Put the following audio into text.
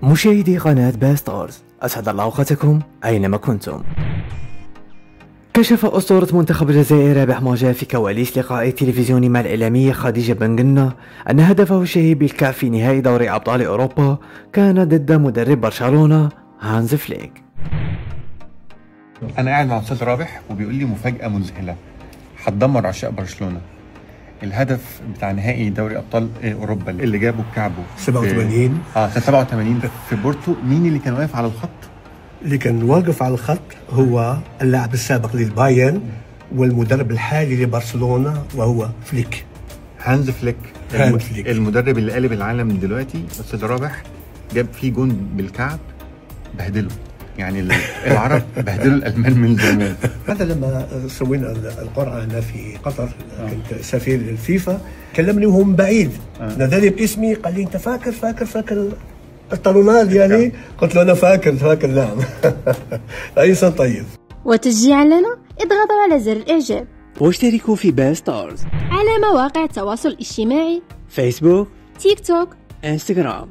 مشاهدي قناة باستارز، أسعد الله أوقاتكم أينما كنتم. كشف أسطورة منتخب الجزائر رابح موجة في كواليس لقاء تلفزيوني مع الإعلامية خديجة بن قنة أن هدفه الشهير بالكعب في نهائي دوري أبطال أوروبا كان ضد مدرب برشلونة هانز فليك. أنا قاعد مع أستاذ رابح وبيقول لي مفاجأة مذهلة هتدمر عشاق برشلونة. الهدف بتاع نهائي دوري ابطال اوروبا اللي جابه كعبه 87 سنه 87 في بورتو، مين اللي كان واقف على الخط؟ اللي كان واقف على الخط هو اللاعب السابق للبايرن والمدرب الحالي لبرشلونة وهو فليك. هانز فليك. المدرب اللي قلب العالم دلوقتي. استاذ رابح جاب فيه جون بالكعب بهدله، يعني العرب بهدلوا الالمان من زمان. هذا لما سوينا القرعه انا في قطر، كنت سفير الفيفا، كلمني وهو من بعيد، ناداني باسمي، قال لي انت فاكر الطالونات يعني؟ قلت له انا فاكر نعم. انسان طيب. وتشجيعا لنا اضغطوا على زر الاعجاب واشتركوا في باستارز على مواقع التواصل الاجتماعي فيسبوك، تيك توك، انستغرام.